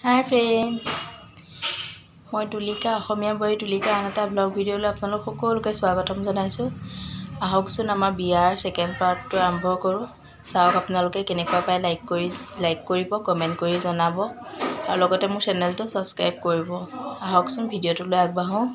হাই friends, মই তুলিকা অসমীয়া বোৱাৰী তুলিকা আন এটা ব্লগ ভিডিঅ'লৈ আপোনালোক সকলোকে স্বাগতম জনাইছোঁ। আহকচোন আমাৰ বিয়াৰ ছেকেণ্ড পাৰ্টটো আৰম্ভ কৰোঁ। চাওক আপোনালোকে কেনেকুৱা পায়, লাইক কৰিব, কমেণ্ট কৰি জনাব আৰু লগতে মোৰ চেনেলটো ছাবস্ক্ৰাইব কৰিব। আহকচোন ভিডিঅ'টোলৈ আগবাঢ়োঁ।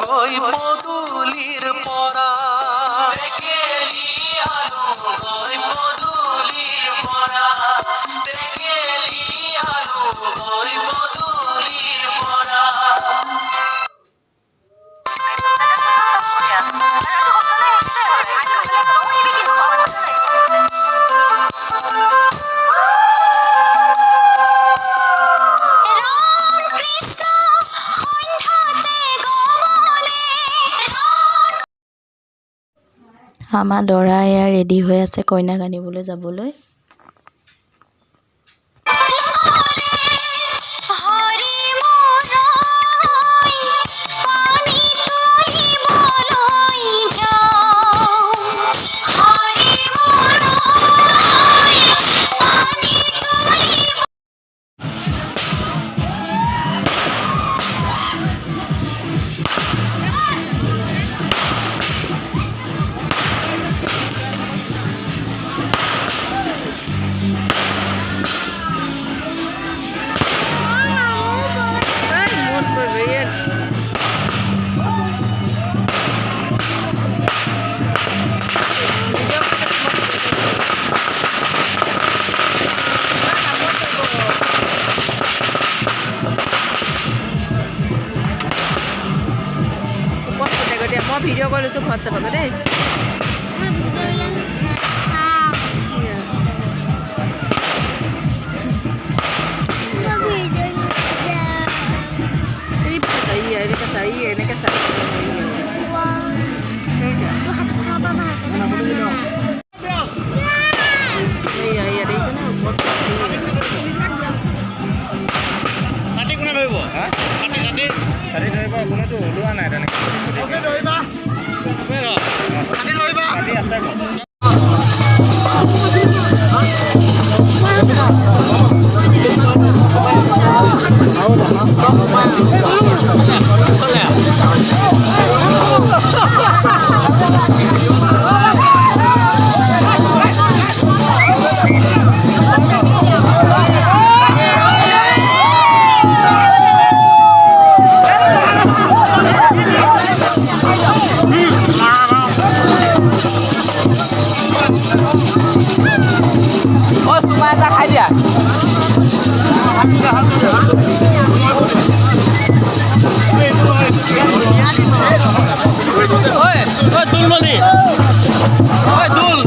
গৈ পদূলিৰ পৰা আমাৰ দৰা এয়া ৰেডি হৈ আছে কইনাক আনিবলৈ যাবলৈ। মই ভিডিঅ' কৰি লৈছোঁ হোৱাটছএপত দেই। এনেকৈ চাই ওলোৱা নাই খাই দিয়া দুলমণি দুল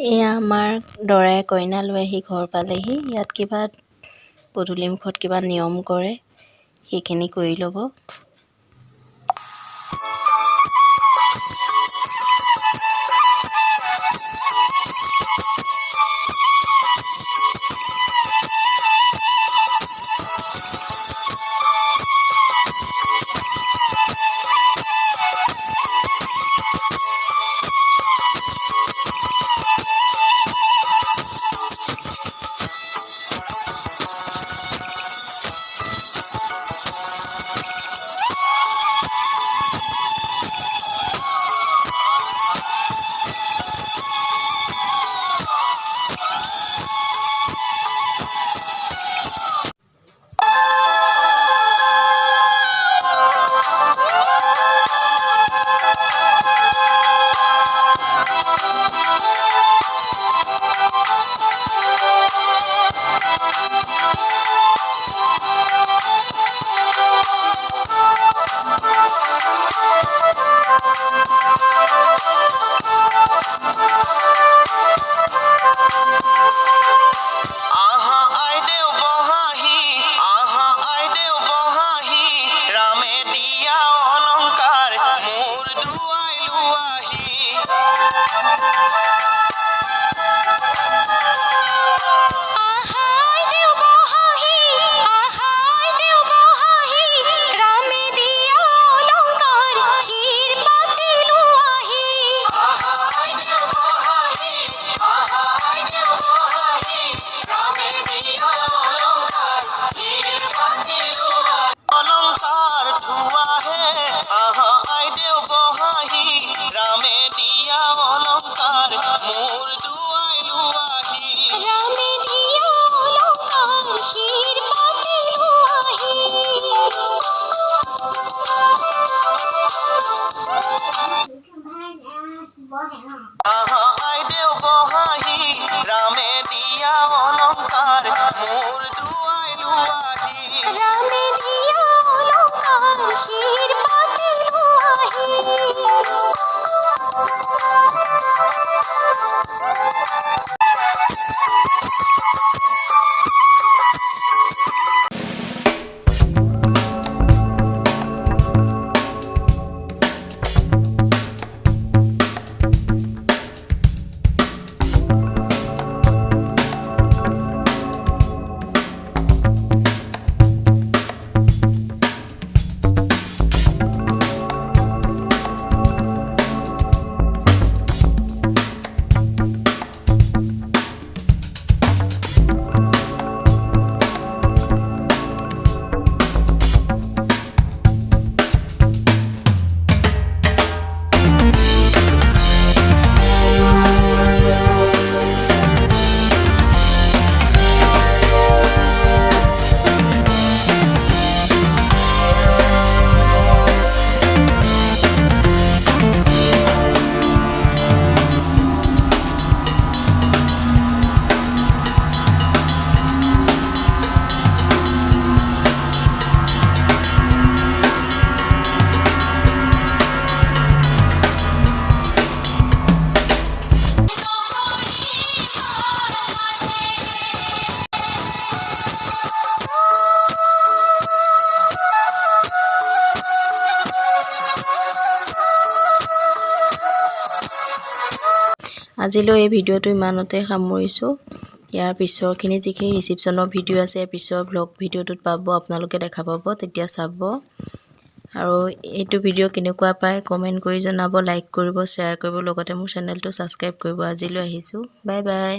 এয়া আমাৰ দৰাই কইনা লৈ আহি ঘৰ পালেহি। ইয়াত কিবা পদূলিমুখত কিবা নিয়ম কৰে, সেইখিনি কৰি ল'ব। আইদেউ বহাহি ৰামে দিয়া অলংকাৰ মোৰ দুৱাই লোৱাহি ৰামে দিয়া অলংকাৰ শিৰ পাতি লোৱাহি আজিলৈ এই ভিডিঅ'টো ইমানতে সামৰিছোঁ। ইয়াৰ পিছৰখিনি যিখিনি ৰিচিপশ্যনৰ ভিডিঅ' আছে পিছৰ ব্লগ ভিডিঅ'টোত পাব, আপোনালোকে দেখা পাব, তেতিয়া চাব। আৰু এইটো ভিডিঅ' কেনেকুৱা পায় কমেণ্ট কৰি জনাব, লাইক কৰিব, শ্বেয়াৰ কৰিব, লগতে মোৰ চেনেলটো ছাবস্ক্ৰাইব কৰিব। আজিলৈ আহিছোঁ, বাই বাই।